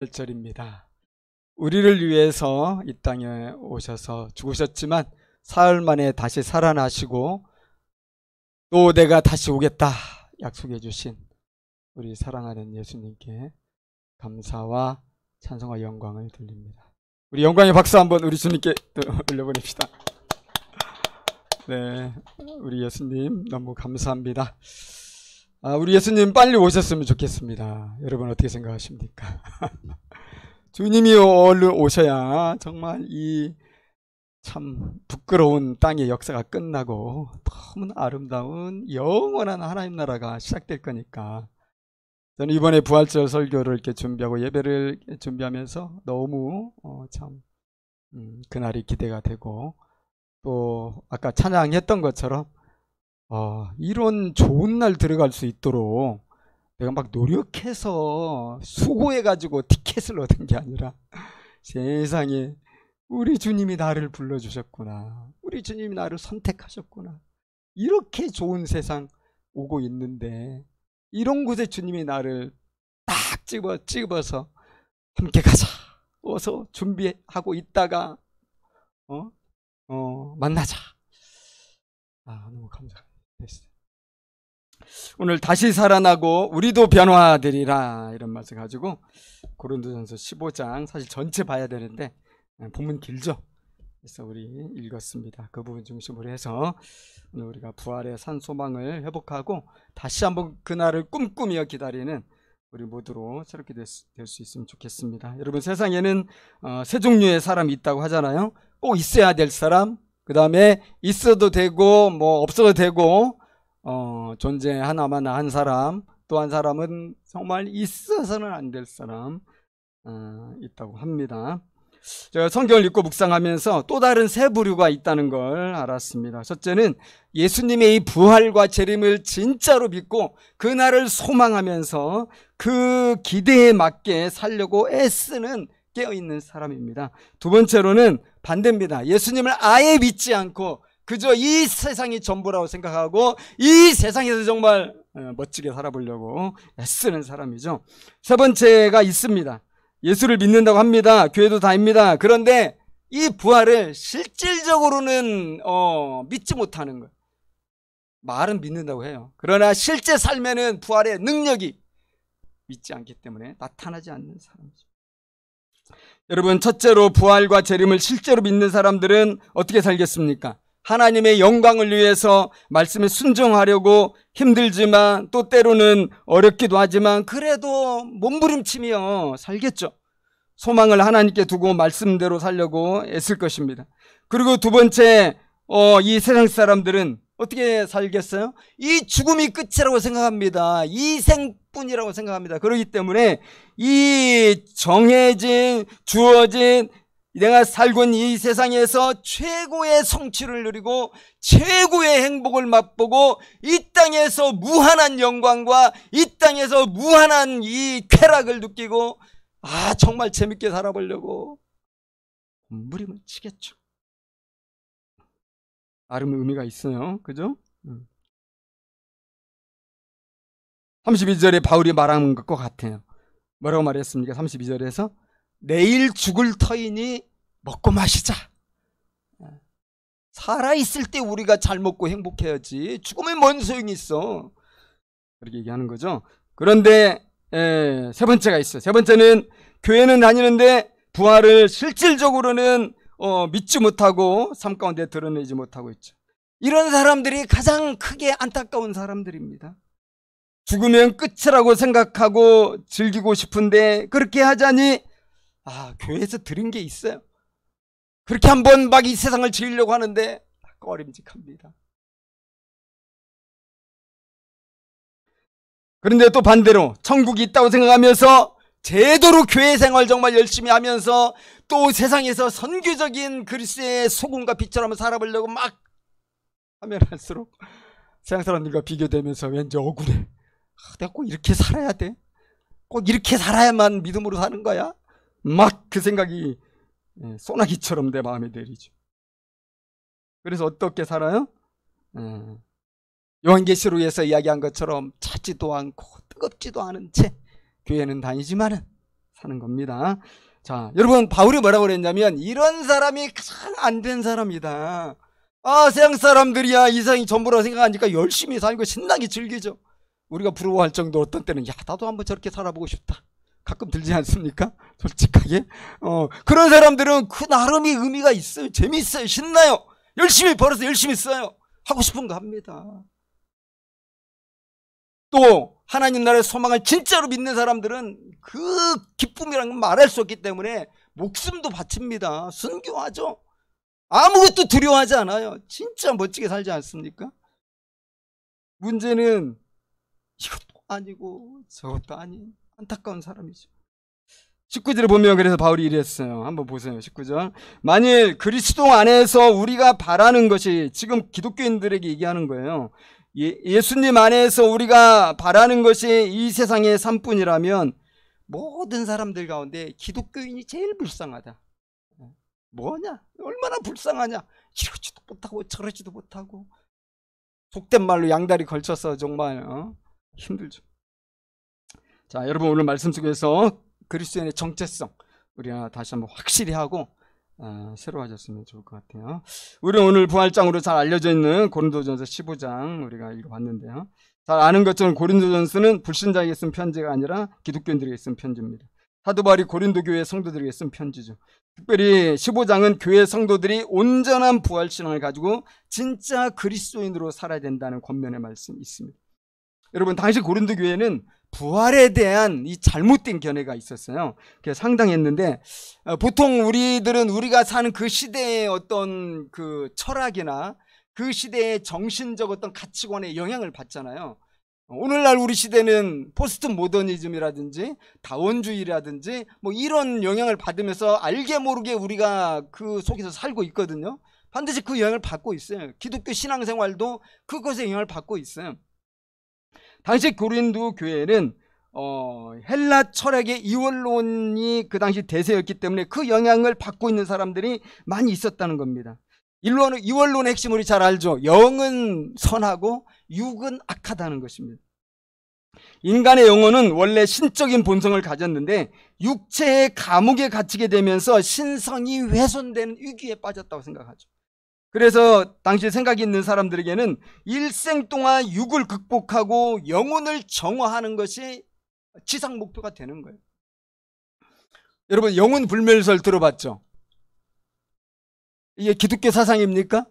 1절입니다. 우리를 위해서 이 땅에 오셔서 죽으셨지만 사흘 만에 다시 살아나시고 또 내가 다시 오겠다 약속해 주신 우리 사랑하는 예수님께 감사와 찬송과 영광을 돌립니다. 우리 영광의 박수 한번 우리 주님께 올려보냅시다. 네, 우리 예수님 너무 감사합니다. 우리 예수님 빨리 오셨으면 좋겠습니다. 여러분 어떻게 생각하십니까? 주님이 얼른 오셔야 정말 이 참 부끄러운 땅의 역사가 끝나고 너무 아름다운 영원한 하나님 나라가 시작될 거니까 저는 이번에 부활절 설교를 이렇게 준비하고 예배를 준비하면서 너무 참 그날이 기대가 되고, 또 아까 찬양했던 것처럼 이런 좋은 날 들어갈 수 있도록 내가 막 노력해서 수고해가지고 티켓을 얻은 게 아니라 세상에 우리 주님이 나를 불러주셨구나, 우리 주님이 나를 선택하셨구나, 이렇게 좋은 세상 오고 있는데 이런 곳에 주님이 나를 딱 집어서 함께 가자, 어서 준비하고 있다가 만나자. 너무 감사했어요. 오늘 다시 살아나고 우리도 변화되리라 이런 말씀 가지고 고린도전서 15장 사실 전체 봐야 되는데 본문 길죠. 그래서 우리 읽었습니다. 그 부분 중심으로 해서 오늘 우리가 부활의 산 소망을 회복하고 다시 한번 그날을 꿈꾸며 기다리는 우리 모두로 새롭게 될 수 있으면 좋겠습니다. 여러분, 세상에는 세 종류의 사람이 있다고 하잖아요. 꼭 있어야 될 사람, 그 다음에 있어도 되고 뭐 없어도 되고 존재 하나만 한 사람, 또 한 사람은 정말 있어서는 안 될 사람 있다고 합니다. 제가 성경을 읽고 묵상하면서 또 다른 세 부류가 있다는 걸 알았습니다. 첫째는 예수님의 이 부활과 재림을 진짜로 믿고 그날을 소망하면서 그 기대에 맞게 살려고 애쓰는 깨어있는 사람입니다. 두 번째로는 반대입니다. 예수님을 아예 믿지 않고 그저 이 세상이 전부라고 생각하고 이 세상에서 정말 멋지게 살아보려고 애쓰는 사람이죠. 세 번째가 있습니다. 예수를 믿는다고 합니다. 교회도 다닙니다. 그런데 이 부활을 실질적으로는 믿지 못하는 거예요. 말은 믿는다고 해요. 그러나 실제 삶에는 부활의 능력이 믿지 않기 때문에 나타나지 않는 사람이죠. 여러분, 첫째로 부활과 재림을 실제로 믿는 사람들은 어떻게 살겠습니까? 하나님의 영광을 위해서 말씀에 순종하려고 힘들지만 또 때로는 어렵기도 하지만 그래도 몸부림치며 살겠죠. 소망을 하나님께 두고 말씀대로 살려고 애쓸 것입니다. 그리고 두 번째, 이 세상 사람들은 어떻게 살겠어요? 이 죽음이 끝이라고 생각합니다. 이 생뿐이라고 생각합니다. 그렇기 때문에 이 정해진, 주어진 내가 살고 있는 이 세상에서 최고의 성취를 누리고 최고의 행복을 맛보고 이 땅에서 무한한 영광과 이 땅에서 무한한 이 쾌락을 느끼고 정말 재밌게 살아보려고 몸부림을 치겠죠. 나름 의미가 있어요. 그죠? 32절에 바울이 말한 것과 같아요. 뭐라고 말했습니까? 32절에서 내일 죽을 터이니 먹고 마시자. 살아있을 때 우리가 잘 먹고 행복해야지 죽으면 뭔 소용이 있어. 그렇게 얘기하는 거죠. 그런데 세 번째가 있어요. 세 번째는 교회는 다니는데 부활을 실질적으로는 믿지 못하고 삶 가운데 드러내지 못하고 있죠. 이런 사람들이 가장 크게 안타까운 사람들입니다. 죽으면 끝이라고 생각하고 즐기고 싶은데 그렇게 하자니 교회에서 들은 게 있어요. 그렇게 한번 막 이 세상을 지으려고 하는데 꺼림직합니다. 그런데 또 반대로 천국이 있다고 생각하면서 제대로 교회 생활 정말 열심히 하면서 또 세상에서 선교적인 그리스도의 소금과 빛처럼 살아보려고 막 하면 할수록 세상 사람들과 비교되면서 왠지 억울해. 내가 꼭 이렇게 살아야 돼? 꼭 이렇게 살아야만 믿음으로 사는 거야? 막 그 생각이 소나기처럼 내 마음에 내리죠. 그래서 어떻게 살아요? 요한계시록에서 이야기한 것처럼 차지도 않고 뜨겁지도 않은 채 교회는 다니지만은 사는 겁니다. 자, 여러분, 바울이 뭐라고 그랬냐면 이런 사람이 가장 안 된 사람이다. 세상 사람들이야 이상이 전부라고 생각하니까 열심히 살고 신나게 즐기죠. 우리가 부러워할 정도 어떤 때는 나도 한번 저렇게 살아보고 싶다. 가끔 들지 않습니까? 솔직하게. 그런 사람들은 그 나름의 의미가 있어요. 재밌어요. 신나요. 열심히 벌어서 열심히 써요. 하고 싶은 거 합니다. 또 하나님 나라의 소망을 진짜로 믿는 사람들은 그 기쁨이라는 건 말할 수 없기 때문에 목숨도 바칩니다. 순교하죠. 아무것도 두려워하지 않아요. 진짜 멋지게 살지 않습니까? 문제는 이것도 아니고 저것도 아닌 안타까운 사람이죠. 19절에 보면 그래서 바울이 이랬어요. 한번 보세요. 19절. 만일 그리스도 안에서 우리가 바라는 것이, 지금 기독교인들에게 얘기하는 거예요. 예수님 안에서 우리가 바라는 것이 이 세상의 삶뿐이라면 모든 사람들 가운데 기독교인이 제일 불쌍하다. 뭐냐? 얼마나 불쌍하냐? 이러지도 못하고 저러지도 못하고 속된 말로 양다리 걸쳐서 정말 힘들죠. 자, 여러분, 오늘 말씀 속에서 그리스도인의 정체성 우리가 다시 한번 확실히 하고 새로워졌으면 좋을 것 같아요. 우리 오늘 부활장으로 잘 알려져 있는 고린도전서 15장 우리가 읽어봤는데요. 잘 아는 것처럼 고린도전서는 불신자에게 쓴 편지가 아니라 기독교인들에게 쓴 편지입니다. 사도 바울이 고린도 교회 성도들에게 쓴 편지죠. 특별히 15장은 교회 성도들이 온전한 부활신앙을 가지고 진짜 그리스도인으로 살아야 된다는 권면의 말씀이 있습니다. 여러분, 당시 고린도 교회는 부활에 대한 이 잘못된 견해가 있었어요. 그게 상당했는데, 보통 우리들은 우리가 사는 그 시대의 어떤 그 철학이나 그 시대의 정신적 어떤 가치관에 영향을 받잖아요. 오늘날 우리 시대는 포스트 모더니즘이라든지 다원주의라든지 뭐 이런 영향을 받으면서 알게 모르게 우리가 그 속에서 살고 있거든요. 반드시 그 영향을 받고 있어요. 기독교 신앙생활도 그것에 영향을 받고 있어요. 당시 고린도 교회는 헬라 철학의 이원론이 그 당시 대세였기 때문에 그 영향을 받고 있는 사람들이 많이 있었다는 겁니다. 이원론의 핵심 우리 잘 알죠. 영은 선하고 육은 악하다는 것입니다. 인간의 영혼은 원래 신적인 본성을 가졌는데 육체의 감옥에 갇히게 되면서 신성이 훼손되는 위기에 빠졌다고 생각하죠. 그래서 당시 생각이 있는 사람들에게는 일생 동안 육을 극복하고 영혼을 정화하는 것이 지상 목표가 되는 거예요. 여러분, 영혼 불멸설 들어봤죠? 이게 기독교 사상입니까?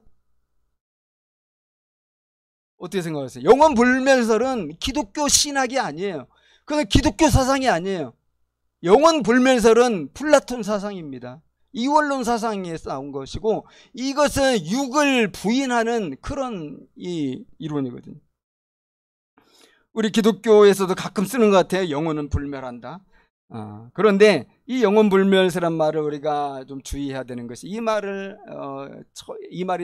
어떻게 생각하세요? 영혼 불멸설은 기독교 신학이 아니에요. 그건 기독교 사상이 아니에요. 영혼 불멸설은 플라톤 사상입니다. 이원론 사상에서 나온 것이고, 이것은 육을 부인하는 그런 이론이거든요. 우리 기독교에서도 가끔 쓰는 것 같아요. 영혼은 불멸한다. 그런데 이 영혼 불멸이란 말을 우리가 좀 주의해야 되는 것이, 이 말이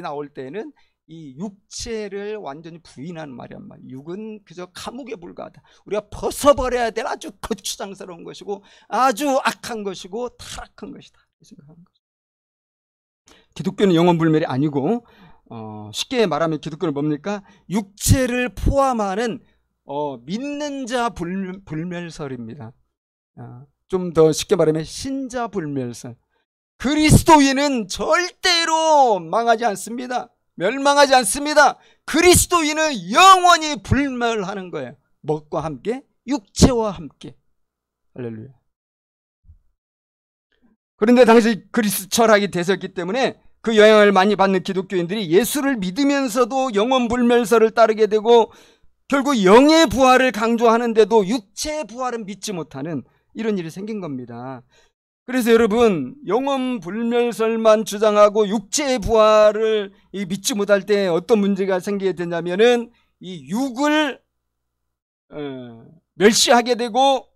나올 때는 이 육체를 완전히 부인하는 말이란 말이에요. 육은 그저 감옥에 불과하다. 우리가 벗어버려야 될 아주 거추장스러운 것이고 아주 악한 것이고 타락한 것이다. 생각하는 거죠. 기독교는 영혼 불멸이 아니고 쉽게 말하면 기독교는 뭡니까? 육체를 포함하는 믿는 자 불멸설입니다. 좀 더 쉽게 말하면 신자 불멸설. 그리스도인은 절대로 망하지 않습니다. 멸망하지 않습니다. 그리스도인은 영원히 불멸하는 거예요. 무엇과 함께? 육체와 함께. 할렐루야. 그런데 당시 그리스 철학이 대세였기 때문에 그 영향을 많이 받는 기독교인들이 예수를 믿으면서도 영혼 불멸설을 따르게 되고 결국 영의 부활을 강조하는데도 육체의 부활은 믿지 못하는 이런 일이 생긴 겁니다. 그래서 여러분, 영혼 불멸설만 주장하고 육체의 부활을 믿지 못할 때 어떤 문제가 생기게 되냐면은 이 육을 멸시하게 되고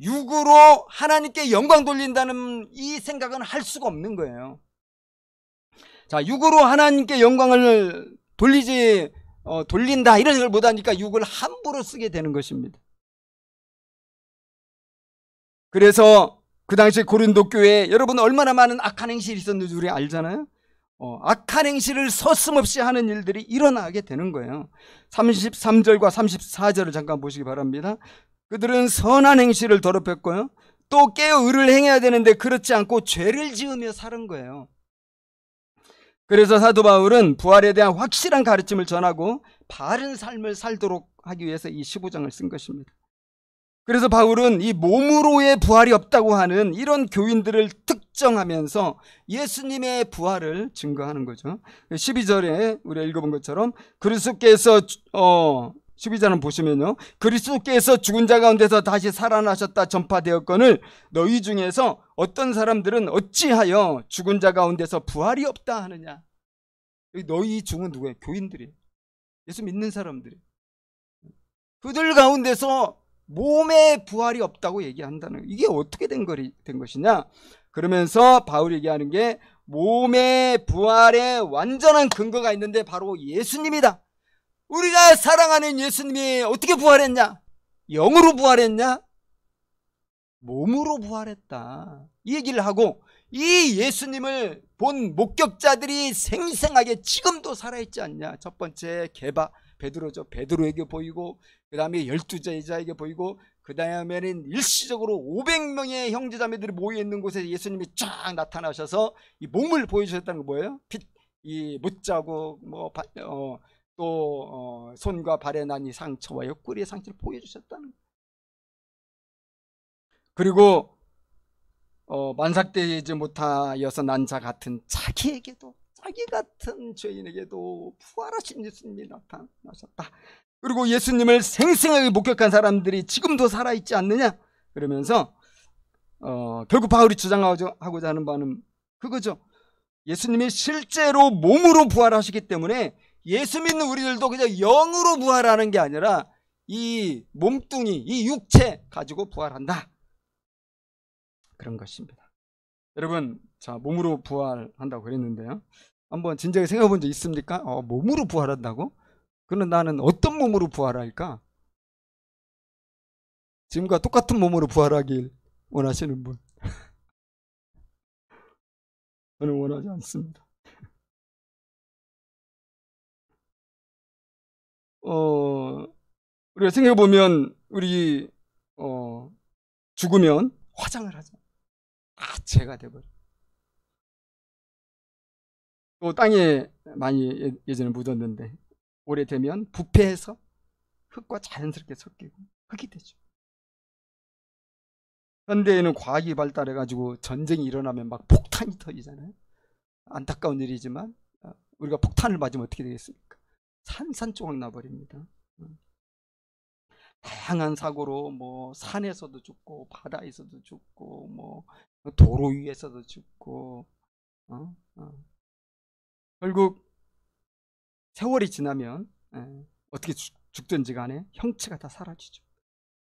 육으로 하나님께 영광 돌린다는 이 생각은 할 수가 없는 거예요. 자, 육으로 하나님께 영광을 돌린다 이런 생각을 못하니까 육을 함부로 쓰게 되는 것입니다. 그래서 그 당시 고린도 교회에 여러분 얼마나 많은 악한 행실이 있었는지 우리 알잖아요. 악한 행실을 서슴없이 하는 일들이 일어나게 되는 거예요. 33절과 34절을 잠깐 보시기 바랍니다. 그들은 선한 행실을 더럽혔고요, 또 깨어 의를 행해야 되는데 그렇지 않고 죄를 지으며 사는 거예요. 그래서 사도 바울은 부활에 대한 확실한 가르침을 전하고 바른 삶을 살도록 하기 위해서 이 15장을 쓴 것입니다. 그래서 바울은 이 몸으로의 부활이 없다고 하는 이런 교인들을 특정하면서 예수님의 부활을 증거하는 거죠. 12절에 우리가 읽어본 것처럼 그리스도께서 12절은 보시면요, 그리스도께서 죽은 자 가운데서 다시 살아나셨다 전파되었거늘 너희 중에서 어떤 사람들은 어찌하여 죽은 자 가운데서 부활이 없다 하느냐. 너희 중은 누구예요? 교인들이에요. 예수 믿는 사람들이에요. 그들 가운데서 몸의 부활이 없다고 얘기한다는 거예요. 이게 어떻게 된 것이냐. 그러면서 바울이 얘기하는 게 몸의 부활의 완전한 근거가 있는데 바로 예수님이다. 우리가 사랑하는 예수님이 어떻게 부활했냐? 영으로 부활했냐? 몸으로 부활했다. 이 얘기를 하고 이 예수님을 본 목격자들이 생생하게 지금도 살아있지 않냐. 첫 번째 베드로죠. 베드로에게 보이고 그 다음에 12제자에게 보이고 그 다음에는 일시적으로 500명의 형제자매들이 모여있는 곳에 예수님이 쫙 나타나셔서 이 몸을 보여주셨다는 거 뭐예요? 이 못자국 또 손과 발에 난 이 상처와 옆구리의 상처를 보여주셨다는 거예요. 그리고 만삭되지 못하여서 난 자 같은 자기에게도, 자기 같은 죄인에게도 부활하신 예수님이 나타나셨다. 그리고 예수님을 생생하게 목격한 사람들이 지금도 살아있지 않느냐. 그러면서 결국 바울이 주장하고자 하는 바는 그거죠. 예수님이 실제로 몸으로 부활하시기 때문에 예수 믿는 우리들도 그냥 영으로 부활하는 게 아니라 이 몸뚱이, 이 육체 가지고 부활한다. 그런 것입니다. 여러분, 자, 몸으로 부활한다고 그랬는데요, 한번 진작에 생각해 본 적 있습니까? 몸으로 부활한다고? 그럼 나는 어떤 몸으로 부활할까? 지금과 똑같은 몸으로 부활하길 원하시는 분? 저는 원하지 않습니다. 우리가 생각해 보면 우리 죽으면 화장을 하죠. 죄가 돼버려. 또 땅에 많이 예전에 묻었는데 오래되면 부패해서 흙과 자연스럽게 섞이고 흙이 되죠. 현대에는 과학이 발달해가지고 전쟁이 일어나면 막 폭탄이 터지잖아요. 안타까운 일이지만 우리가 폭탄을 맞으면 어떻게 되겠습니까? 산산조각 나버립니다. 다양한 사고로 뭐 산에서도 죽고 바다에서도 죽고 뭐 도로 위에서도 죽고 결국 세월이 지나면 어떻게 죽든지 간에 형체가 다 사라지죠.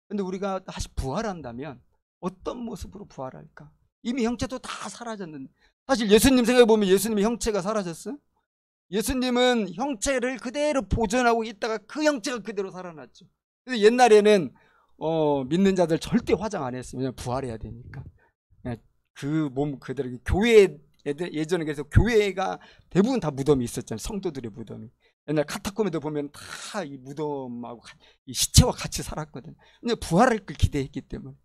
근데 우리가 다시 부활한다면 어떤 모습으로 부활할까? 이미 형체도 다 사라졌는데, 사실 예수님 생각해보면 예수님의 형체가 사라졌어요? 예수님은 형체를 그대로 보존하고 있다가 그 형체가 그대로 살아났죠. 그래서 옛날에는 믿는 자들 절대 화장 안 했어요. 왜냐면 부활해야 되니까. 그 몸 그대로, 교회 예전에 그래서 교회가 대부분 다 무덤이 있었잖아요. 성도들의 무덤이. 옛날 카타콤에도 보면 다 이 무덤하고 이 시체와 같이 살았거든요. 근데 부활할 걸 기대했기 때문에.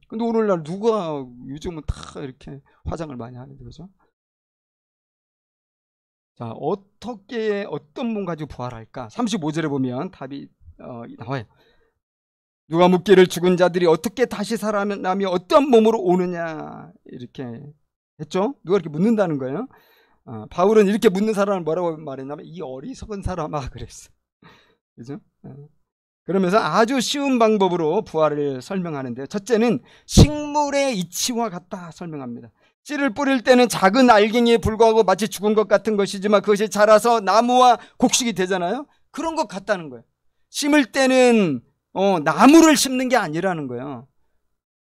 근데 오늘날 누가 요즘은 다 이렇게 화장을 많이 하는데, 그죠? 자, 어떤 몸 가지고 부활할까? 35절에 보면 답이 나와요. 누가 묻기를 죽은 자들이 어떻게 다시 살아나며 어떤 몸으로 오느냐, 이렇게 했죠. 누가 이렇게 묻는다는 거예요. 바울은 이렇게 묻는 사람을 뭐라고 말했냐면 이 어리석은 사람아 그랬어. 그죠? 그러면서 아주 쉬운 방법으로 부활을 설명하는데요. 첫째는 식물의 이치와 같다 설명합니다. 씨를 뿌릴 때는 작은 알갱이에 불과하고 마치 죽은 것 같은 것이지만 그것이 자라서 나무와 곡식이 되잖아요. 그런 것 같다는 거예요. 심을 때는 나무를 심는 게 아니라는 거예요.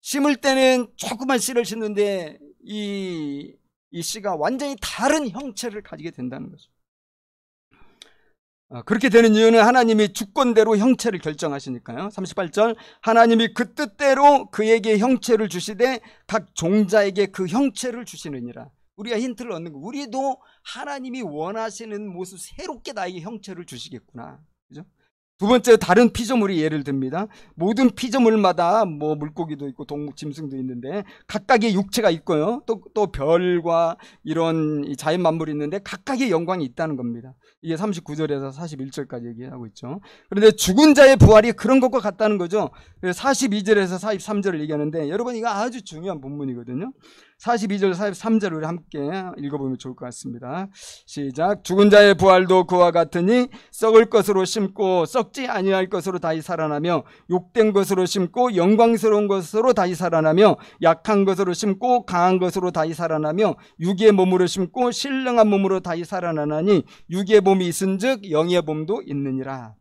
심을 때는 조그만 씨를 심는데 이 씨가 완전히 다른 형체를 가지게 된다는 거죠. 그렇게 되는 이유는 하나님이 주권대로 형체를 결정하시니까요. 38절, 하나님이 그 뜻대로 그에게 형체를 주시되 각 종자에게 그 형체를 주시느니라. 우리가 힌트를 얻는 거, 우리도 하나님이 원하시는 모습 새롭게 나에게 형체를 주시겠구나. 그죠? 두 번째, 다른 피조물이 예를 듭니다. 모든 피조물마다 뭐 물고기도 있고 동물, 짐승도 있는데 각각의 육체가 있고요. 또 별과 이런 자연 만물이 있는데 각각의 영광이 있다는 겁니다. 이게 39절에서 41절까지 얘기하고 있죠. 그런데 죽은 자의 부활이 그런 것과 같다는 거죠. 42절에서 43절을 얘기하는데 여러분, 이거 아주 중요한 본문이거든요. 42절, 43절을 우리 함께 읽어보면 좋을 것 같습니다. 시작. 죽은 자의 부활도 그와 같으니 썩을 것으로 심고 썩지 아니할 것으로 다시 살아나며, 욕된 것으로 심고 영광스러운 것으로 다시 살아나며, 약한 것으로 심고 강한 것으로 다시 살아나며, 육의 몸으로 심고 신령한 몸으로 다시 살아나나니 육의 몸이 있은즉 영의 몸도 있느니라.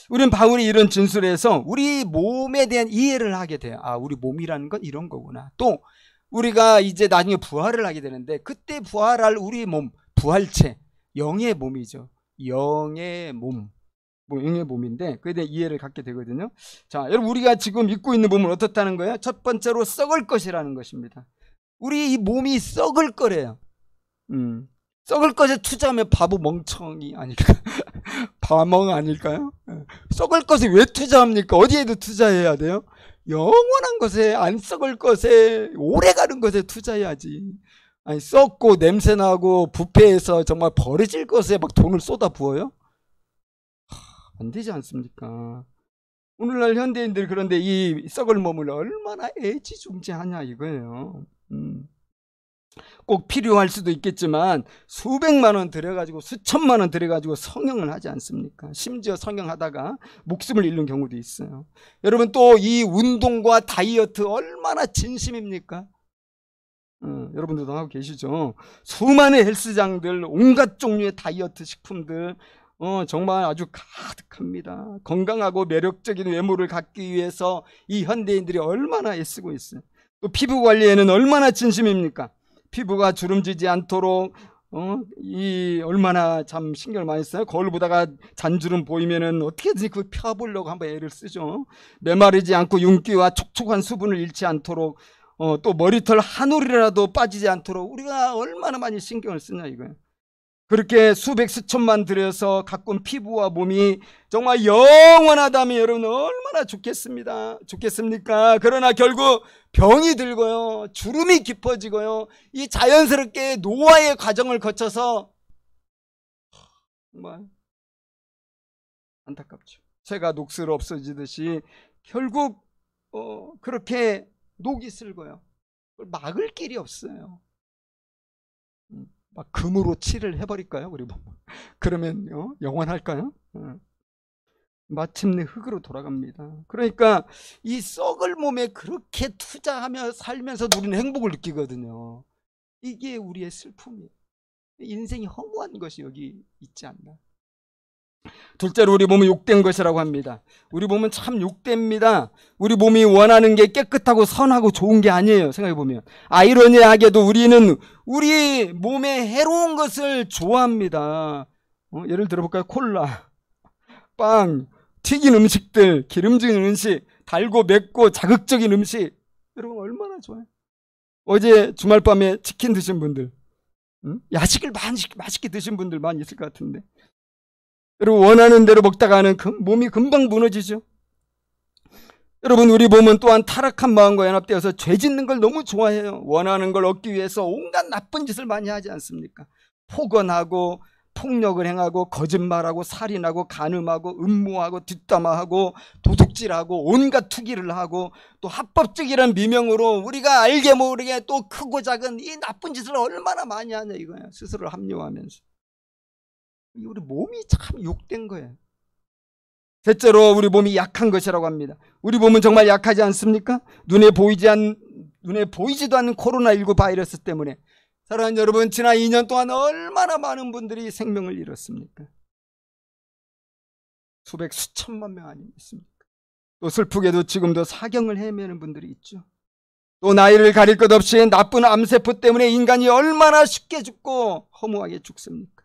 우리는 바울이 이런 진술에서 우리 몸에 대한 이해를 하게 돼요. 아, 우리 몸이라는 건 이런 거구나. 또 우리가 이제 나중에 부활을 하게 되는데 그때 부활할 우리 몸, 부활체, 영의 몸이죠. 영의 몸, 영의 몸인데 그에 대한 이해를 갖게 되거든요. 자, 여러분, 우리가 지금 입고 있는 몸은 어떻다는 거예요? 첫 번째로 썩을 것이라는 것입니다. 우리 이 몸이 썩을 거래요. 썩을 것에 투자하면 바보 멍청이 아닐까? 바멍 아닐까요? 썩을 것에 왜 투자합니까? 어디에도 투자해야 돼요? 영원한 것에, 안 썩을 것에, 오래가는 것에 투자해야지. 아니, 썩고 냄새나고 부패해서 정말 버려질 것에 막 돈을 쏟아 부어요? 안 되지 않습니까? 오늘날 현대인들, 그런데 이 썩을 몸을 얼마나 애지중지하냐 이거예요. 꼭 필요할 수도 있겠지만 수백만 원 들여가지고 수천만 원 들여가지고 성형을 하지 않습니까? 심지어 성형하다가 목숨을 잃는 경우도 있어요. 여러분, 또 이 운동과 다이어트 얼마나 진심입니까? 여러분들도 하고 계시죠? 수많은 헬스장들, 온갖 종류의 다이어트 식품들, 정말 아주 가득합니다. 건강하고 매력적인 외모를 갖기 위해서 이 현대인들이 얼마나 애쓰고 있어요. 또 피부 관리에는 얼마나 진심입니까? 피부가 주름지지 않도록 얼마나 참 신경을 많이 써요. 거울 보다가 잔주름 보이면은 어떻게든지 그 펴보려고 한번 애를 쓰죠. 메마르지 않고 윤기와 촉촉한 수분을 잃지 않도록, 또 머리털 한 올이라도 빠지지 않도록 우리가 얼마나 많이 신경을 쓰냐 이거예요. 그렇게 수백 수천만 들여서 가꾼 피부와 몸이 정말 영원하다면 여러분 얼마나 좋겠습니까? 그러나 결국 병이 들고요, 주름이 깊어지고요, 이 자연스럽게 노화의 과정을 거쳐서 정말 안타깝죠. 새가 녹슬어 없어지듯이 결국 그렇게 녹이 슬고요, 막을 길이 없어요. 막 금으로 칠을 해버릴까요? 우리 뭐 그러면 영원할까요? 마침내 흙으로 돌아갑니다. 그러니까 이 썩을 몸에 그렇게 투자하며 살면서 우리는 행복을 느끼거든요. 이게 우리의 슬픔이에요. 인생이 허무한 것이 여기 있지 않나. 둘째로 우리 몸은 욕된 것이라고 합니다. 우리 몸은 참 욕됩니다. 우리 몸이 원하는 게 깨끗하고 선하고 좋은 게 아니에요. 생각해보면 아이러니하게도 우리는 우리 몸에 해로운 것을 좋아합니다. 예를 들어볼까요? 콜라, 빵, 튀긴 음식들, 기름진 음식, 달고 맵고 자극적인 음식, 여러분 얼마나 좋아요. 어제 주말밤에 치킨 드신 분들, 야식을 맛있게 드신 분들 많이 있을 것 같은데, 여러분 원하는 대로 먹다가는 몸이 금방 무너지죠. 여러분, 우리 몸은 또한 타락한 마음과 연합되어서 죄 짓는 걸 너무 좋아해요. 원하는 걸 얻기 위해서 온갖 나쁜 짓을 많이 하지 않습니까? 폭언하고 폭력을 행하고 거짓말하고 살인하고 간음하고 음모하고 뒷담화하고 도둑질하고 온갖 투기를 하고 또 합법적이라는 미명으로 우리가 알게 모르게 또 크고 작은 이 나쁜 짓을 얼마나 많이 하냐 이거예요. 스스로를 합리화하면서. 우리 몸이 참 욕된 거예요. 셋째로 우리 몸이 약한 것이라고 합니다. 우리 몸은 정말 약하지 않습니까? 눈에 보이지도 않는 코로나19 바이러스 때문에 사랑하는 여러분, 지난 2년 동안 얼마나 많은 분들이 생명을 잃었습니까? 수백 수천만 명 아니겠습니까? 또 슬프게도 지금도 사경을 헤매는 분들이 있죠. 또 나이를 가릴 것 없이 나쁜 암세포 때문에 인간이 얼마나 쉽게 죽고 허무하게 죽습니까?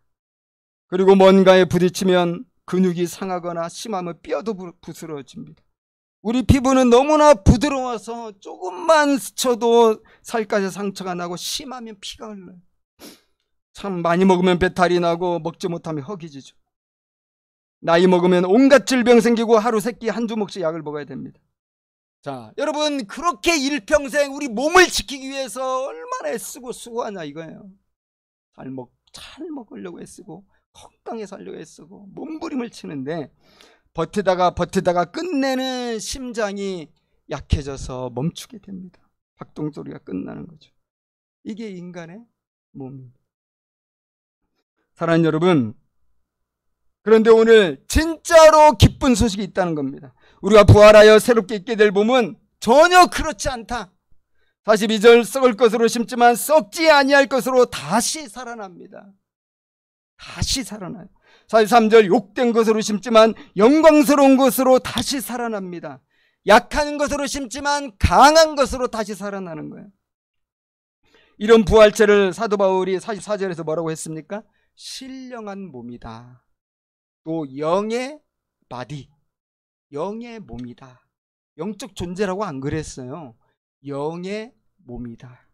그리고 뭔가에 부딪히면 근육이 상하거나 심하면 뼈도 부스러집니다. 우리 피부는 너무나 부드러워서 조금만 스쳐도 살갗에 상처가 나고 심하면 피가 흘러요. 참 많이 먹으면 배탈이 나고 먹지 못하면 허기지죠. 나이 먹으면 온갖 질병 생기고 하루 세끼 한 주먹씩 약을 먹어야 됩니다. 자, 여러분, 그렇게 일평생 우리 몸을 지키기 위해서 얼마나 애쓰고 수고하냐 이거예요. 잘 먹으려고 애쓰고 건강히 살려고 애쓰고 몸부림을 치는데 버티다가 끝내는 심장이 약해져서 멈추게 됩니다. 박동소리가 끝나는 거죠. 이게 인간의 몸입니다. 사랑하는 여러분, 그런데 오늘 진짜로 기쁜 소식이 있다는 겁니다. 우리가 부활하여 새롭게 있게 될 몸은 전혀 그렇지 않다. 42절 썩을 것으로 심지만 썩지 아니할 것으로 다시 살아납니다. 다시 살아나요. 43절 욕된 것으로 심지만 영광스러운 것으로 다시 살아납니다. 약한 것으로 심지만 강한 것으로 다시 살아나는 거예요. 이런 부활체를 사도 바울이 44절에서 뭐라고 했습니까? 신령한 몸이다. 또 영의 바디, 영의 몸이다. 영적 존재라고 안 그랬어요. 영의 몸이다.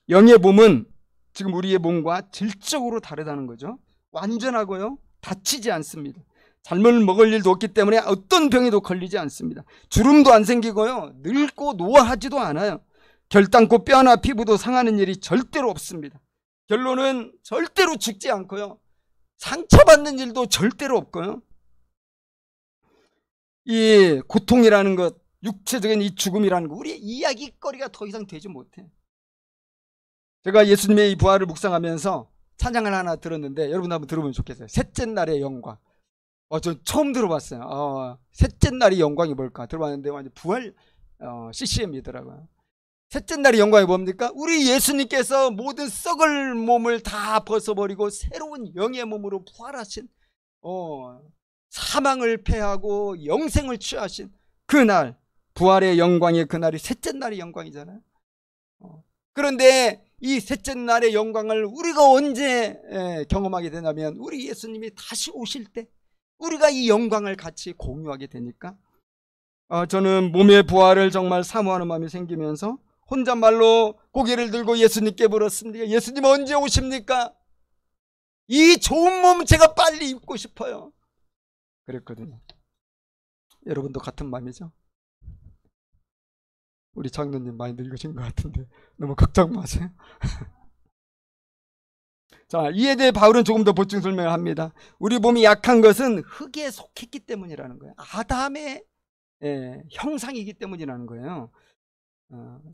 영의 몸은 지금 우리의 몸과 질적으로 다르다는 거죠. 완전하고요, 다치지 않습니다. 잘못 먹을 일도 없기 때문에 어떤 병에도 걸리지 않습니다. 주름도 안 생기고요, 늙고 노화하지도 않아요. 결단코 뼈나 피부도 상하는 일이 절대로 없습니다. 결론은 절대로 죽지 않고요, 상처받는 일도 절대로 없고요. 이 고통이라는 것, 육체적인 이 죽음이라는 것, 우리의 이야기거리가 더 이상 되지 못해. 제가 예수님의 이 부활을 묵상하면서 찬양을 하나 들었는데 여러분 한번 들어보면 좋겠어요. 셋째 날의 영광. 저 처음 들어봤어요. 셋째 날의 영광이 뭘까 들어봤는데 완전 부활 CCM이더라고요. 셋째 날의 영광이 뭡니까? 우리 예수님께서 모든 썩을 몸을 다 벗어버리고 새로운 영의 몸으로 부활하신, 사망을 패하고 영생을 취하신 그날, 부활의 영광의 그날이 셋째 날의 영광이잖아요. 그런데 이 셋째 날의 영광을 우리가 언제 경험하게 되냐면 우리 예수님이 다시 오실 때 우리가 이 영광을 같이 공유하게 되니까 저는 몸의 부활을 정말 사모하는 마음이 생기면서 혼잣말로 고개를 들고 예수님께 물었습니다. 예수님 언제 오십니까? 이 좋은 몸 제가 빨리 입고 싶어요. 그랬거든요. 여러분도 같은 마음이죠? 우리 장로님 많이 늙으신 것 같은데 너무 걱정 마세요. 자, 이에 대해 바울은 조금 더 보충 설명을 합니다. 우리 몸이 약한 것은 흙에 속했기 때문이라는 거예요. 아담의 형상이기 때문이라는 거예요.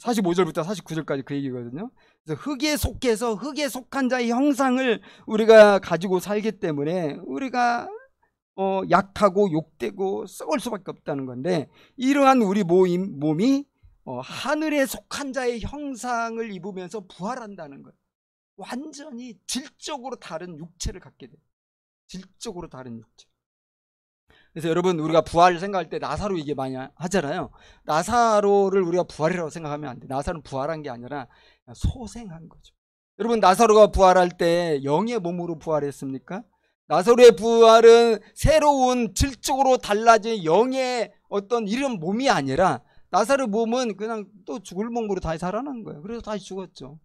45절부터 49절까지 그 얘기거든요. 그래서 흙에 속해서 흙에 속한 자의 형상을 우리가 가지고 살기 때문에 우리가 약하고 욕되고 썩을 수밖에 없다는 건데, 이러한 우리 몸이 하늘에 속한 자의 형상을 입으면서 부활한다는 거예요. 완전히 질적으로 다른 육체를 갖게 돼요. 질적으로 다른 육체. 그래서 여러분, 우리가 부활을 생각할 때 나사로 얘기 많이 하잖아요. 나사로를 우리가 부활이라고 생각하면 안 돼. 나사로는 부활한 게 아니라 소생한 거죠. 여러분, 나사로가 부활할 때 영의 몸으로 부활했습니까? 나사로의 부활은 새로운 질적으로 달라진 영의 어떤 이런 몸이 아니라 나사로의 몸은 그냥 또 죽을 몸으로 다시 살아난 거예요. 그래서 다시 죽었죠.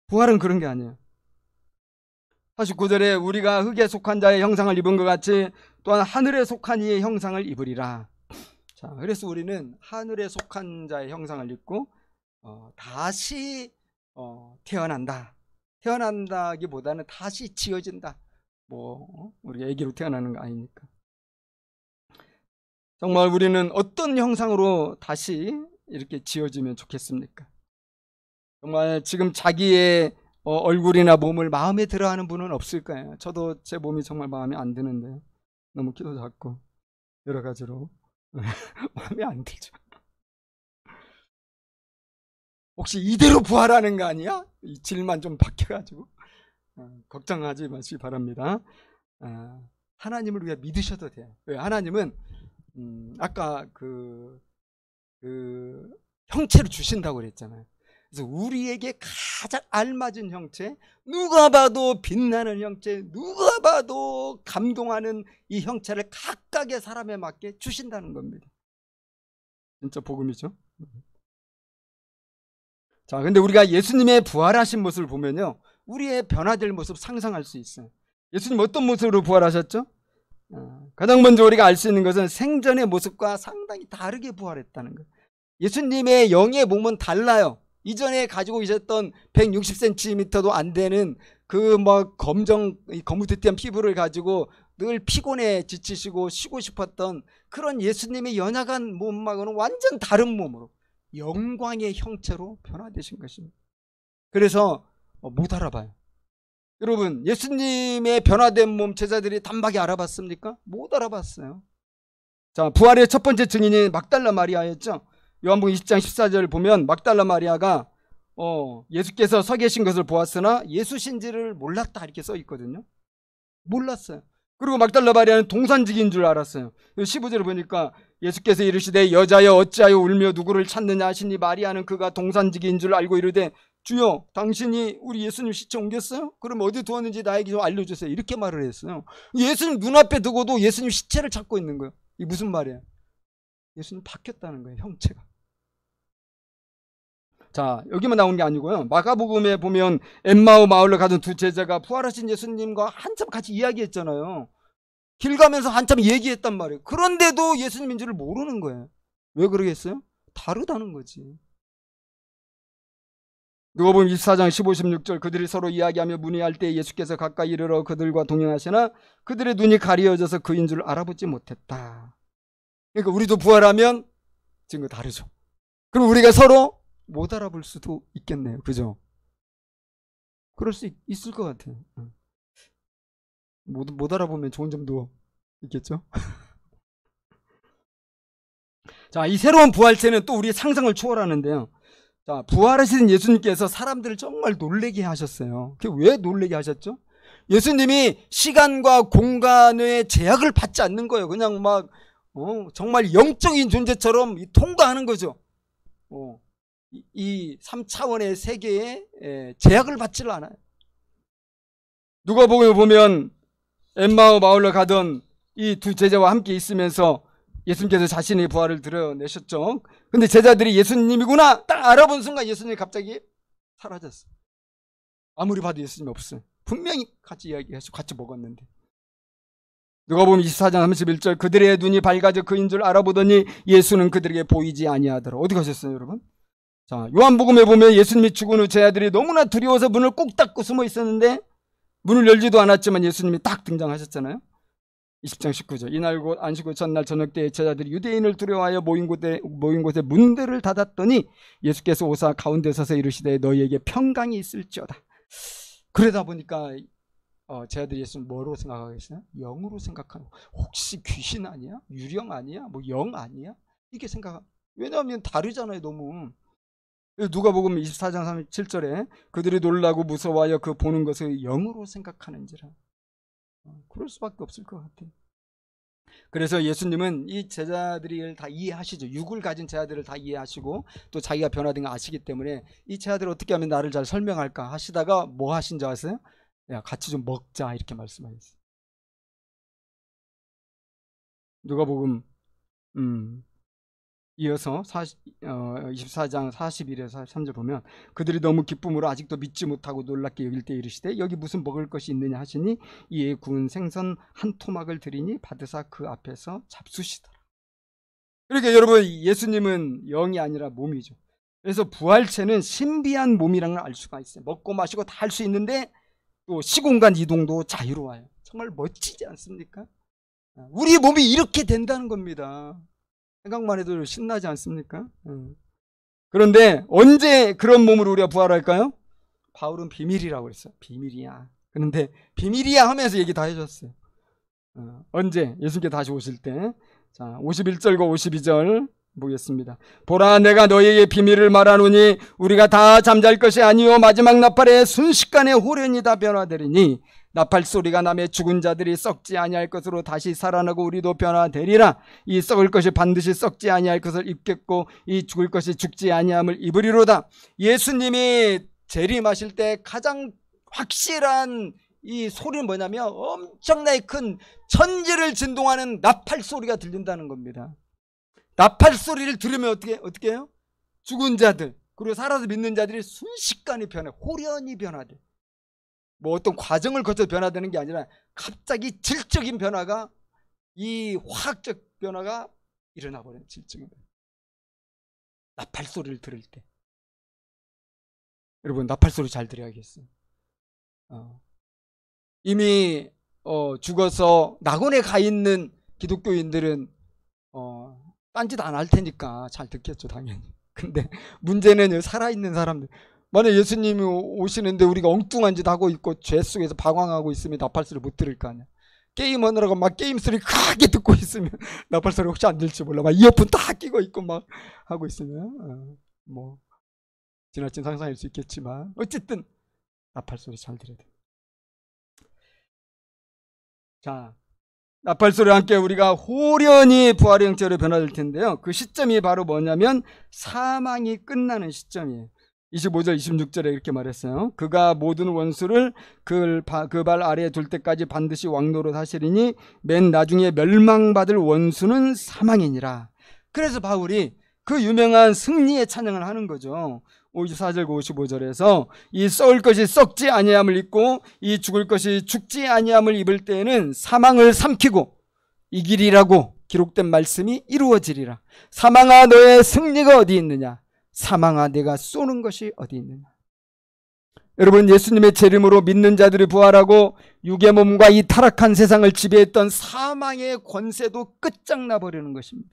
부활은 그런 게 아니에요. 49절에 우리가 흙에 속한 자의 형상을 입은 것 같이 또한 하늘에 속한 이의 형상을 입으리라. 자, 그래서 우리는 하늘에 속한 자의 형상을 입고 다시 태어난다. 태어난다기보다는 다시 지어진다. 우리가 애기로 태어나는 거 아니니까. 정말 우리는 어떤 형상으로 다시 이렇게 지어지면 좋겠습니까? 정말 지금 자기의 얼굴이나 몸을 마음에 들어하는 분은 없을 거예요. 저도 제 몸이 정말 마음에 안 드는데 너무 키도 작고 여러 가지로 마음에 안 들죠. 혹시 이대로 부활하는 거 아니야? 이 질만 좀 바뀌어가지고 걱정하지 마시기 바랍니다. 하나님을 위해 믿으셔도 돼요. 하나님은 아까 그 형체를 주신다고 그랬잖아요. 그래서 우리에게 가장 알맞은 형체, 누가 봐도 빛나는 형체, 누가 봐도 감동하는 이 형체를 각각의 사람에 맞게 주신다는 겁니다. 진짜 복음이죠. 자, 근데 우리가 예수님의 부활하신 모습을 보면요, 우리의 변화될 모습 상상할 수 있어요. 예수님 어떤 모습으로 부활하셨죠? 가장 먼저 우리가 알 수 있는 것은 생전의 모습과 상당히 다르게 부활했다는 거예요. 예수님의 영의 몸은 달라요. 이전에 가지고 계셨던 160cm도 안 되는 그 거무튀튀한 피부를 가지고 늘 피곤해 지치시고 쉬고 싶었던 그런 예수님의 연약한 몸하고는 완전 다른 몸으로 영광의 형체로 변화되신 것입니다. 그래서 못 알아봐요. 여러분, 예수님의 변화된 몸 제자들이 단박에 알아봤습니까? 못 알아봤어요. 자, 부활의 첫 번째 증인이 막달라 마리아였죠. 요한복음 20장 14절 보면 막달라 마리아가 예수께서 서 계신 것을 보았으나 예수신지를 몰랐다 이렇게 써 있거든요. 몰랐어요. 그리고 막달라 마리아는 동산직인 줄 알았어요. 15절을 보니까 예수께서 이르시되 여자여 어찌하여 울며 누구를 찾느냐 하시니 마리아는 그가 동산직인 줄 알고 이르되 주여 당신이 우리 예수님 시체 옮겼어요? 그럼 어디 두었는지 나에게 좀 알려주세요. 이렇게 말을 했어요. 예수님 눈앞에 두고도 예수님 시체를 찾고 있는 거예요. 이게 무슨 말이에요? 예수님 바뀌었다는 거예요. 형체가. 자, 여기만 나온 게 아니고요. 마가복음에 보면 엠마오 마을로 가던 두 제자가 부활하신 예수님과 한참 같이 이야기했잖아요. 길 가면서 한참 얘기했단 말이에요. 그런데도 예수님인 줄 모르는 거예요. 왜 그러겠어요? 다르다는 거지. 누가복음 24장 15, 16절 그들이 서로 이야기하며 문의할 때 예수께서 가까이 이르러 그들과 동행하시나 그들의 눈이 가리어져서 그인 줄 알아보지 못했다. 그러니까 우리도 부활하면 지금 다르죠. 그럼 우리가 서로 못 알아볼 수도 있겠네요. 그죠? 그럴 수 있을 것 같아요. 못 알아보면 좋은 점도 있겠죠? 자, 이 새로운 부활체는 또 우리의 상상을 초월하는데요. 자, 부활하신 예수님께서 사람들을 정말 놀라게 하셨어요. 그게 왜 놀라게 하셨죠? 예수님이 시간과 공간의 제약을 받지 않는 거예요. 그냥 정말 영적인 존재처럼 통과하는 거죠. 이 3차원의 세계에 제약을 받지를 않아요. 누가복음에 보면 엠마오 마을로 가던 이 두 제자와 함께 있으면서 예수님께서 자신의 부활을 드러내셨죠. 근데 제자들이 예수님이구나 딱 알아본 순간 예수님이 갑자기 사라졌어요. 아무리 봐도 예수님이 없어요. 분명히 같이 이야기하시고 같이 먹었는데. 누가복음 24장 31절 그들의 눈이 밝아져 그인 줄 알아보더니 예수는 그들에게 보이지 아니하더라. 어디 가셨어요, 여러분? 자, 요한복음에 보면 예수님이 죽은 후 제자들이 너무나 두려워서 문을 꾹 닫고 숨어 있었는데 문을 열지도 않았지만 예수님이 딱 등장하셨잖아요. 20장 19절 이날 곧 안식 후 전날 저녁 때에 제자들이 유대인을 두려워하여 모인 곳에 문들을 닫았더니 예수께서 오사 가운데 서서 이르시되 너희에게 평강이 있을지어다. 그러다 보니까 제자들이 예수님 뭐로 생각하겠어요? 영으로 생각하는, 혹시 귀신 아니야? 유령 아니야? 영 아니야? 이렇게 생각. 왜냐하면 다르잖아요, 너무. 누가복음 24장 37절에 그들이 놀라고 무서워하여 그 보는 것을 영으로 생각하는지라. 그럴 수밖에 없을 것 같아요. 그래서 예수님은 이 제자들을 다 이해하시죠. 육을 가진 제자들을 다 이해하시고 또 자기가 변화된 거 아시기 때문에 이 제자들 어떻게 하면 나를 잘 설명할까 하시다가 뭐 하신 줄 아세요? 야, 같이 좀 먹자 이렇게 말씀하셨어요. 누가복음 이어서 24장 41에서 43절 보면 그들이 너무 기쁨으로 아직도 믿지 못하고 놀랍게 여길 때 이르시되 여기 무슨 먹을 것이 있느냐 하시니 이에 구운 생선 한 토막을 드리니 받으사 그 앞에서 잡수시더라. 그러니까 여러분 예수님은 영이 아니라 몸이죠. 그래서 부활체는 신비한 몸이라는 걸 알 수가 있어요. 먹고 마시고 다 할 수 있는데 또 시공간 이동도 자유로워요. 정말 멋지지 않습니까? 우리 몸이 이렇게 된다는 겁니다. 생각만 해도 신나지 않습니까? 그런데 언제 그런 몸으로 우리가 부활할까요? 바울은 비밀이라고 그랬어요. 비밀이야. 그런데 비밀이야 하면서 얘기 다 해줬어요. 언제? 예수님께 다시 오실 때. 자, 51절과 52절 보겠습니다. 보라 내가 너희에게 비밀을 말하노니 우리가 다 잠잘 것이 아니요 마지막 나팔에 순식간에 호련히 다 변화되리니 나팔 소리가 나매 죽은 자들이 썩지 아니할 것으로 다시 살아나고 우리도 변화되리라. 이 썩을 것이 반드시 썩지 아니할 것을 입겠고 이 죽을 것이 죽지 아니함을 입으리로다. 예수님이 재림하실 때 가장 확실한 이 소리는 뭐냐면 엄청나게 큰 천지를 진동하는 나팔 소리가 들린다는 겁니다. 나팔 소리를 들으면 어떻게 해요? 죽은 자들 그리고 살아서 믿는 자들이 순식간에 변해 호련히 변화돼. 뭐 어떤 과정을 거쳐 변화되는 게 아니라 갑자기 질적인 변화가, 이 화학적 변화가 일어나 버려요. 질적인 변화. 나팔 소리를 들을 때, 여러분 나팔 소리 잘 들어야겠어요. 이미 죽어서 낙원에 가 있는 기독교인들은 딴짓 안 할 테니까 잘 듣겠죠, 당연히. 근데 문제는 살아있는 사람들, 만약 예수님이 오시는데 우리가 엉뚱한 짓 하고 있고 죄 속에서 방황하고 있으면 나팔 소리 못 들을 거 아니야. 게임하느라고 막 게임 소리 크게 듣고 있으면 나팔 소리 혹시 안 들지 몰라. 막 이어폰 다 끼고 있고 막 하고 있으면 뭐 지나친 상상일 수 있겠지만, 어쨌든 나팔 소리 잘 들어야 돼. 자, 나팔 소리와 함께 우리가 호련히 부활의 형체로 변화될 텐데요. 그 시점이 바로 뭐냐면 사망이 끝나는 시점이에요. 25절 26절에 이렇게 말했어요. 그가 모든 원수를 그 발 아래에 둘 때까지 반드시 왕노릇 하시리니 맨 나중에 멸망받을 원수는 사망이니라. 그래서 바울이 그 유명한 승리의 찬양을 하는 거죠. 54절 55절에서 이 썩을 것이 썩지 아니함을 입고 이 죽을 것이 죽지 아니함을 입을 때에는 사망을 삼키고 이기리라고 기록된 말씀이 이루어지리라. 사망아 너의 승리가 어디 있느냐? 사망아 내가 쏘는 것이 어디 있느냐? 여러분, 예수님의 재림으로 믿는 자들이 부활하고 육의 몸과 이 타락한 세상을 지배했던 사망의 권세도 끝장나 버리는 것입니다.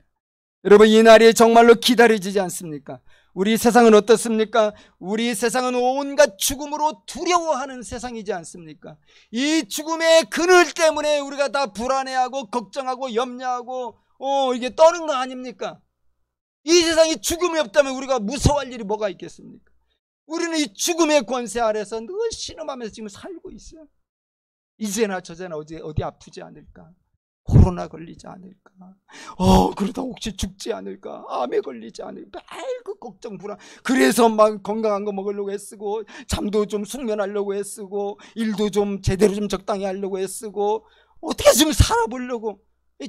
여러분, 이 날이 정말로 기다려지지 않습니까? 우리 세상은 어떻습니까? 우리 세상은 온갖 죽음으로 두려워하는 세상이지 않습니까? 이 죽음의 그늘 때문에 우리가 다 불안해하고 걱정하고 염려하고 이게 떠는 거 아닙니까? 이 세상에 죽음이 없다면 우리가 무서워할 일이 뭐가 있겠습니까? 우리는 이 죽음의 권세 아래서 늘 신음하면서 지금 살고 있어요. 이제나 저제나 어디 아프지 않을까? 코로나 걸리지 않을까? 그러다 혹시 죽지 않을까? 암에 걸리지 않을까? 그 걱정 불안. 그래서 막 건강한 거 먹으려고 애쓰고, 잠도 좀 숙면하려고 애쓰고, 일도 좀 제대로 좀 적당히 하려고 애쓰고, 어떻게 좀 살아보려고.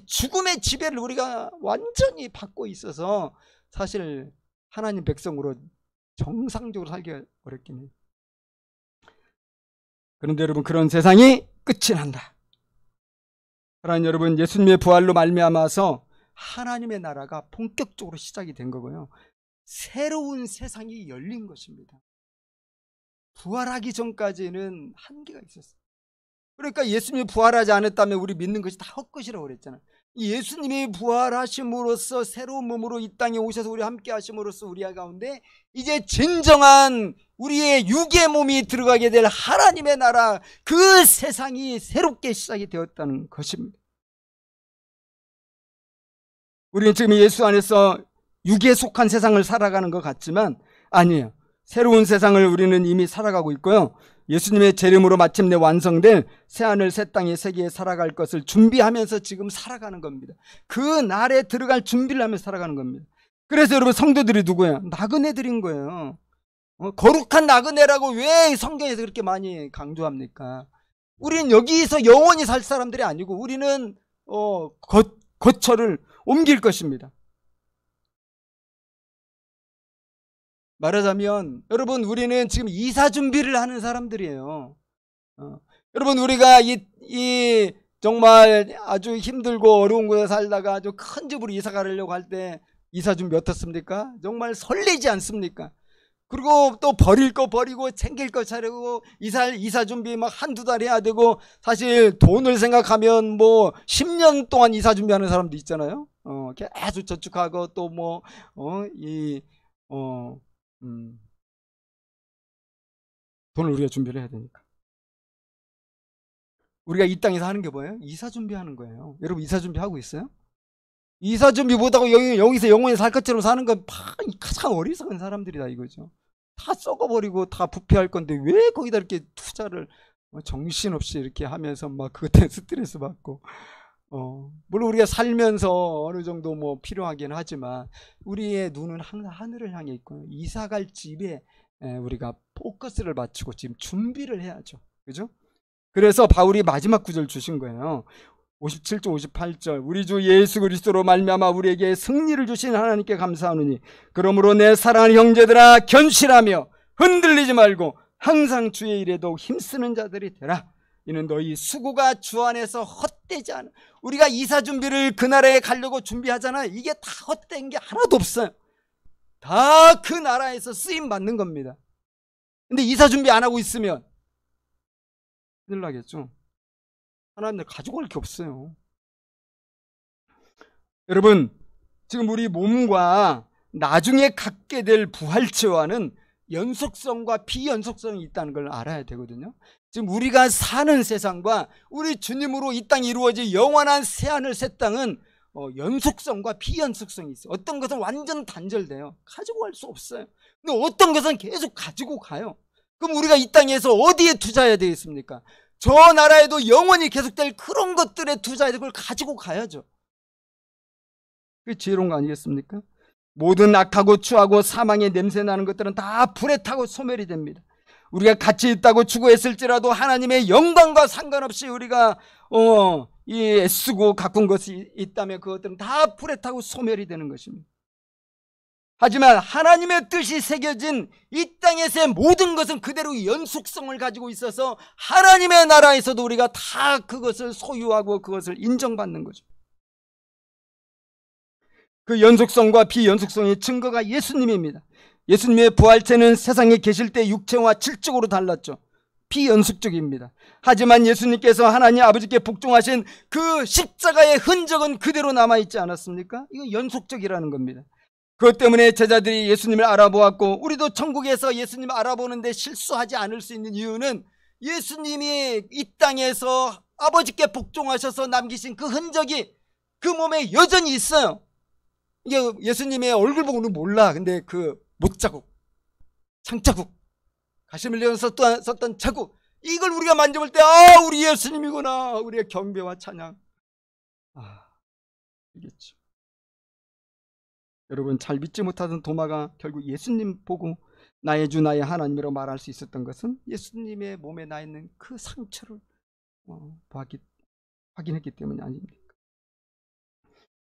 죽음의 지배를 우리가 완전히 받고 있어서 사실 하나님 백성으로 정상적으로 살기가 어렵긴 해요. 그런데 여러분, 그런 세상이 끝이 난다. 사랑하는 여러분, 예수님의 부활로 말미암아서 하나님의 나라가 본격적으로 시작이 된 거고요. 새로운 세상이 열린 것입니다. 부활하기 전까지는 한계가 있었어요. 그러니까 예수님이 부활하지 않았다면 우리 믿는 것이 다 헛것이라고 그랬잖아요. 예수님이 부활하심으로써 새로운 몸으로 이 땅에 오셔서 우리 함께 하심으로써 우리 가운데 이제 진정한 우리의 육의 몸이 들어가게 될 하나님의 나라, 그 세상이 새롭게 시작이 되었다는 것입니다. 우리는 지금 예수 안에서 육에 속한 세상을 살아가는 것 같지만 아니에요. 새로운 세상을 우리는 이미 살아가고 있고요. 예수님의 재림으로 마침내 완성될 새하늘 새 땅의 세계에 살아갈 것을 준비하면서 지금 살아가는 겁니다. 그 날에 들어갈 준비를 하면서 살아가는 겁니다. 그래서 여러분, 성도들이 누구예요? 나그네들인 거예요. 거룩한 나그네라고 왜 성경에서 그렇게 많이 강조합니까? 우리는 여기서 영원히 살 사람들이 아니고 우리는 거처를 옮길 것입니다. 말하자면 여러분, 우리는 지금 이사 준비를 하는 사람들이에요. 여러분, 우리가 이 정말 아주 힘들고 어려운 곳에 살다가 아주 큰 집으로 이사 가려고 할 때 이사 준비 어떻습니까? 정말 설레지 않습니까? 그리고 또 버릴 거 버리고 챙길 거 차리고 이사 준비 막 한두 달 해야 되고, 사실 돈을 생각하면 뭐 10년 동안 이사 준비하는 사람도 있잖아요. 계속 저축하고 또 돈을 우리가 준비를 해야 되니까. 우리가 이 땅에서 하는 게 뭐예요? 이사 준비하는 거예요. 여러분, 이사 준비하고 있어요? 이사 준비 못하고 여기서 영원히 살 것처럼 사는 건 가장 어리석은 사람들이다 이거죠. 다 썩어버리고 다 부패할 건데 왜 거기다 이렇게 투자를 정신없이 이렇게 하면서 막 그것 때문에 스트레스 받고. 물론 우리가 살면서 어느 정도 뭐 필요하긴 하지만 우리의 눈은 항상 하늘을 향해 있고요. 이사갈 집에 우리가 포커스를 맞추고 지금 준비를 해야죠. 그죠? 그래서 바울이 마지막 구절 주신 거예요. 57절 58절, 우리 주 예수 그리스도로 말미암아 우리에게 승리를 주신 하나님께 감사하노니 그러므로 내 사랑하는 형제들아, 견실하며 흔들리지 말고 항상 주의 일에도 힘쓰는 자들이 되라. 이는 너희 수고가 주 안에서 헛되지 않아. 우리가 이사 준비를 그 나라에 가려고 준비하잖아요. 이게 다 헛된 게 하나도 없어요. 다 그 나라에서 쓰임 받는 겁니다. 근데 이사 준비 안 하고 있으면 큰일 나겠죠. 하나님들 가지고 갈 게 없어요. 여러분, 지금 우리 몸과 나중에 갖게 될 부활체와는 연속성과 비연속성이 있다는 걸 알아야 되거든요. 지금 우리가 사는 세상과 우리 주님으로 이 땅에 이루어질 영원한 새하늘 새 땅은 연속성과 비연속성이 있어요. 어떤 것은 완전 단절돼요. 가지고 갈 수 없어요. 근데 어떤 것은 계속 가지고 가요. 그럼 우리가 이 땅에서 어디에 투자해야 되겠습니까? 저 나라에도 영원히 계속될 그런 것들에 투자해야 되고 그걸 가지고 가야죠. 그게 지혜로운 거 아니겠습니까? 모든 악하고 추하고 사망의 냄새 나는 것들은 다 불에 타고 소멸이 됩니다. 우리가 가치 있다고 추구했을지라도 하나님의 영광과 상관없이 우리가 이 애쓰고 가꾼 것이 있다면 그것들은 다 불에 타고 소멸이 되는 것입니다. 하지만 하나님의 뜻이 새겨진 이 땅에서의 모든 것은 그대로 연속성을 가지고 있어서 하나님의 나라에서도 우리가 다 그것을 소유하고 그것을 인정받는 거죠. 그 연속성과 비연속성의 증거가 예수님입니다. 예수님의 부활체는 세상에 계실 때 육체와 질적으로 달랐죠. 비연속적입니다. 하지만 예수님께서 하나님 아버지께 복종하신 그 십자가의 흔적은 그대로 남아있지 않았습니까? 이거 연속적이라는 겁니다. 그것 때문에 제자들이 예수님을 알아보았고 우리도 천국에서 예수님을 알아보는데 실수하지 않을 수 있는 이유는 예수님이 이 땅에서 아버지께 복종하셔서 남기신 그 흔적이 그 몸에 여전히 있어요. 이게 예수님의 얼굴 보고는 몰라. 근데 그 못자국, 창자국, 가시 밀려서 썼던 자국, 이걸 우리가 만져볼 때 우리 예수님이구나. 우리의 경배와 찬양. 이겠죠. 여러분, 잘 믿지 못하던 도마가 결국 예수님 보고 나의 주 나의 하나님이라고 말할 수 있었던 것은 예수님의 몸에 나 있는 그 상처를 확인했기 때문이 아닙니까?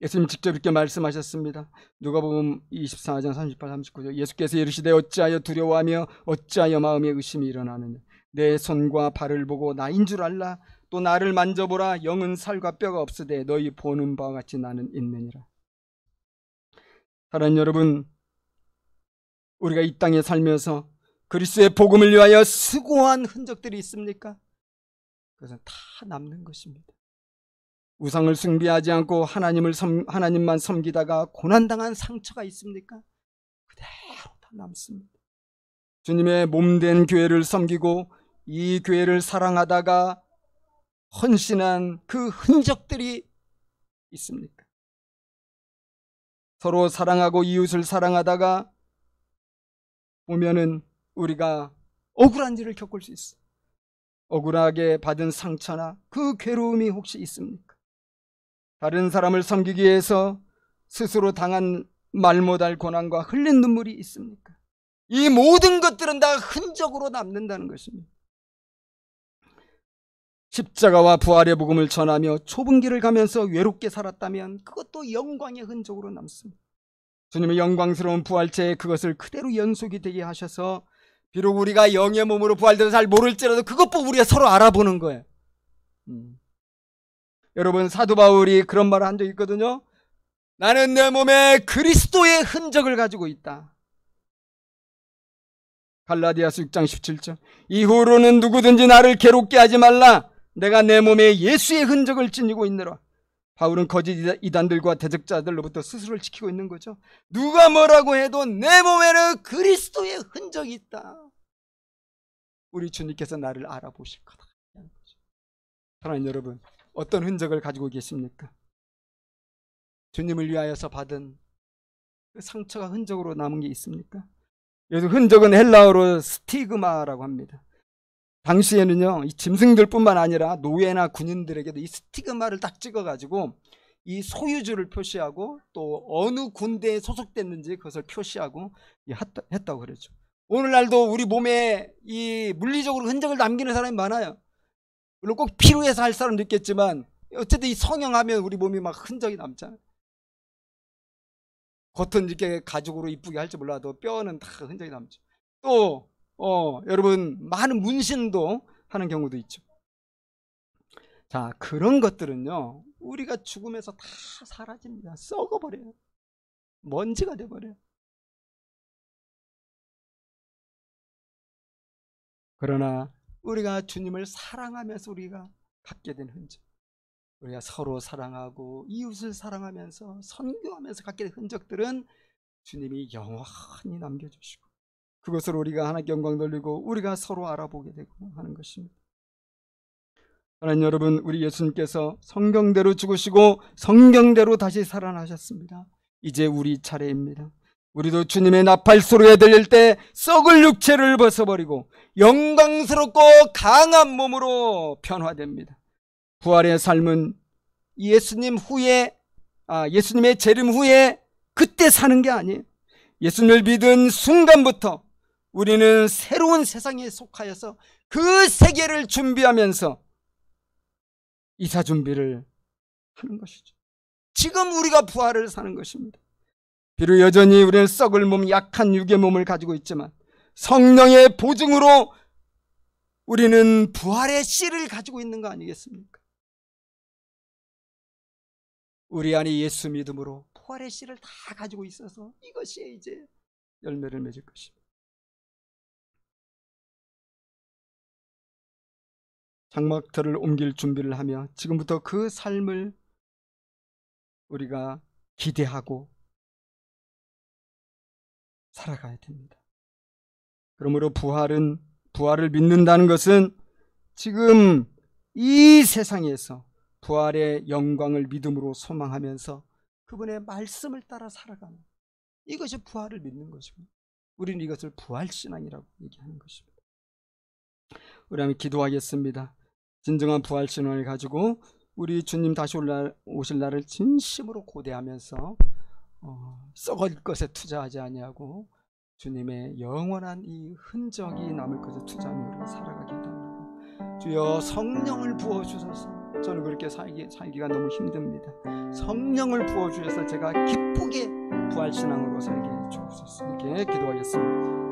예수님 직접 이렇게 말씀하셨습니다. 누가복음 24장 38, 39절. 예수께서 이르시되 어찌하여 두려워하며 어찌하여 마음에 의심이 일어나느냐. 내 손과 발을 보고 나인 줄 알라. 또 나를 만져보라. 영은 살과 뼈가 없으되 너희 보는 바와 같이 나는 있느니라. 사랑하는 여러분, 우리가 이 땅에 살면서 그리스도의 복음을 위하여 수고한 흔적들이 있습니까? 그것은 다 남는 것입니다. 우상을 숭배하지 않고 하나님만 섬기다가 고난당한 상처가 있습니까? 그대로 다 남습니다. 주님의 몸된 교회를 섬기고 이 교회를 사랑하다가 헌신한 그 흔적들이 있습니까? 서로 사랑하고 이웃을 사랑하다가 보면은 우리가 억울한 일을 겪을 수 있어요. 억울하게 받은 상처나 그 괴로움이 혹시 있습니까? 다른 사람을 섬기기 위해서 스스로 당한 말 못할 고난과 흘린 눈물이 있습니까? 이 모든 것들은 다 흔적으로 남는다는 것입니다. 십자가와 부활의 복음을 전하며 좁은 길을 가면서 외롭게 살았다면 그것도 영광의 흔적으로 남습니다. 주님의 영광스러운 부활체에 그것을 그대로 연속이 되게 하셔서 비록 우리가 영의 몸으로 부활돼서 잘 모를지라도 그것 보고 우리가 서로 알아보는 거예요. 여러분, 사도 바울이 그런 말을 한 적이 있거든요. 나는 내 몸에 그리스도의 흔적을 가지고 있다. 갈라디아서 6장 17절. 이후로는 누구든지 나를 괴롭게 하지 말라. 내가 내 몸에 예수의 흔적을 지니고 있느라. 바울은 거짓 이단들과 대적자들로부터 스스로를 지키고 있는 거죠. 누가 뭐라고 해도 내 몸에는 그리스도의 흔적이 있다. 우리 주님께서 나를 알아보실 거다. 사랑하는 여러분, 어떤 흔적을 가지고 계십니까? 주님을 위하여서 받은 그 상처가 흔적으로 남은 게 있습니까? 여기서 흔적은 헬라어로 스티그마라고 합니다. 당시에는요, 이 짐승들뿐만 아니라 노예나 군인들에게도 이 스티그마를 딱 찍어가지고 이 소유주를 표시하고 또 어느 군대에 소속됐는지 그것을 표시하고 했다고 그러죠. 오늘날도 우리 몸에 이 물리적으로 흔적을 남기는 사람이 많아요. 물론 꼭 필요해서 할 사람도 있겠지만 어쨌든 이 성형하면 우리 몸이 막 흔적이 남잖아요. 겉은 이렇게 가죽으로 이쁘게 할지 몰라도 뼈는 다 흔적이 남죠. 또 여러분 많은 문신도 하는 경우도 있죠. 자, 그런 것들은요 우리가 죽으면서 다 사라집니다. 썩어버려요. 먼지가 돼버려요. 그러나 우리가 주님을 사랑하면서 우리가 갖게 된 흔적, 우리가 서로 사랑하고 이웃을 사랑하면서 선교하면서 갖게 된 흔적들은 주님이 영원히 남겨주시고 그것으로 우리가 하나님께 영광 돌리고 우리가 서로 알아보게 되고 하는 것입니다. 하나님 여러분, 우리 예수님께서 성경대로 죽으시고 성경대로 다시 살아나셨습니다. 이제 우리 차례입니다. 우리도 주님의 나팔 소리가 들릴 때 썩을 육체를 벗어버리고 영광스럽고 강한 몸으로 변화됩니다. 부활의 삶은 예수님의 재림 후에 그때 사는 게 아니에요. 예수님을 믿은 순간부터 우리는 새로운 세상에 속하여서 그 세계를 준비하면서 이사 준비를 하는 것이죠. 지금 우리가 부활을 사는 것입니다. 비록 여전히 우리는 썩을 몸, 약한 육의 몸을 가지고 있지만 성령의 보증으로 우리는 부활의 씨를 가지고 있는 거 아니겠습니까? 우리 안에 예수 믿음으로 부활의 씨를 다 가지고 있어서 이것이 이제 열매를 맺을 것입니다. 장막터를 옮길 준비를 하며 지금부터 그 삶을 우리가 기대하고 살아가야 됩니다. 그러므로 부활을 믿는다는 것은 지금 이 세상에서 부활의 영광을 믿음으로 소망하면서 그분의 말씀을 따라 살아가는, 이것이 부활을 믿는 것이고 우리는 이것을 부활신앙이라고 얘기하는 것입니다. 우리 한번 기도하겠습니다. 진정한 부활신앙을 가지고 우리 주님 다시 오실 날을 진심으로 고대하면서 썩을 것에 투자하지 아니하고 주님의 영원한 이 흔적이 남을 것에 투자하며 우리가 살아가게 해달라고. 주여 성령을 부어주셔서, 저는 그렇게 살기가 너무 힘듭니다. 성령을 부어주셔서 제가 기쁘게 부활신앙으로 살게 해주옵소서. 이렇게 기도하겠습니다.